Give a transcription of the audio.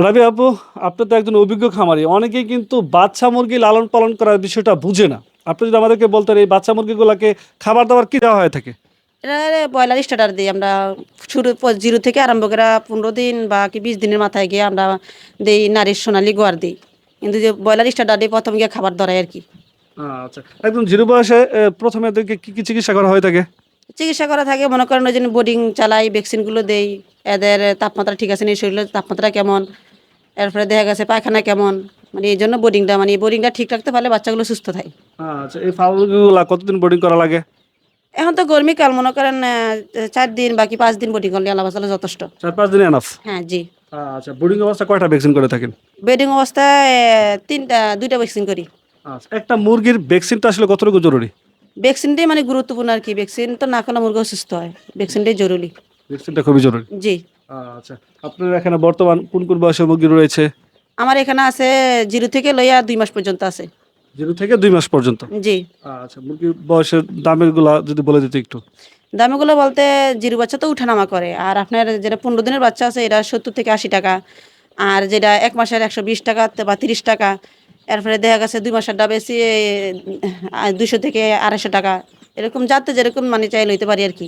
রাবি আপু, আপনি তো একজন অভিজ্ঞ খামারি। অনেকেই কিন্তু বাচ্চা মুরগি লালন পালন করার বিষয়টা বুঝে না। আপনি যদি আমাদেরকে বলতেন এই বাচ্চা মুরগিগুলোকে খাবার দাবার কি দেওয়া হয়ে থাকে? এটা ব্রয়লার স্টার্টার দিই আমরা। শুরু জিরো থেকে আরম্ভ করে 15 দিন বা কি 20 দিনের মাথায় গিয়ে আমরা দিই নারীর সোনালী গোয়ার দিই। কিন্তু যে ব্রয়লার স্টার্টার দিই প্রথম গিয়ে খাবার ধরাই আর কি। আচ্ছা, একদম জিরো বয়সে প্রথমে এদেরকে কি কি চিকিৎসা করা হয়ে থাকে? চিকিৎসা করা থাকে, মনে করেন ওই জন্য বোর্ডিং চালাই, ভ্যাকসিনগুলো দেই। এদের তাপমাত্রা ঠিক আছে নি, শরীরের তাপমাত্রা কেমন, এরপরে দেখা গেছে পায়খানা কেমন, মানে এই জন্য বোর্ডিংটা ঠিক রাখতে পারলে বাচ্চাগুলো সুস্থ থাকে। আচ্ছা, এই ফার্ম মুরগিগুলা কতদিন বোর্ডিং করা লাগে? এখন তো গরমিকাল, মনে করেন 4 দিন বাকি 5 দিন বোর্ডিং করলে আল্লাহ বাঁচালে যথেষ্ট। 4-5 দিন এনাফ? হ্যাঁ জি। আচ্ছা, বোর্ডিং অবস্থা কয়টা ভ্যাকসিন করে থাকেন? বেডিং অবস্থায় দুইটা ভ্যাকসিন করি। আচ্ছা, একটা মুরগির ভ্যাকসিনটা আসলে কতটুকু জরুরি? ভ্যাকসিনটাই মানে গুরুত্বপূর্ণ আর কি, ভ্যাকসিন তো না করলে মুরগি অসুস্থ হয়, ভ্যাকসিনটাই জরুরি। ভ্যাকসিনটা খুবই জরুরি। জি। আচ্ছা, আপনার এখানে বর্তমান কোন কোন বয়সের মুরগি রয়েছে? আমার এখানে আছে জিরো থেকে লইয়া 2 মাস পর্যন্ত আছে। 0 থেকে 2 মাস পর্যন্ত? জি। আচ্ছা, মুরগির বয়সের দামের গুলা যদি বলে দিতে একটু। দামগুলো বলতে জিরো বাচ্চা তো উঠানামা করে, আর আপনার যেটা 15 দিনের বাচ্চা আছে এটা 70 থেকে 80 টাকা, আর যেটা 1 মাসের 120 টাকা বা 30 টাকা। এরপরে দেখা গেছে 2 মাসেরটা বেশি 200 থেকে 250 টাকা। এরকম যাতে যেরকম মানে চাই লইতে পারি আর কি।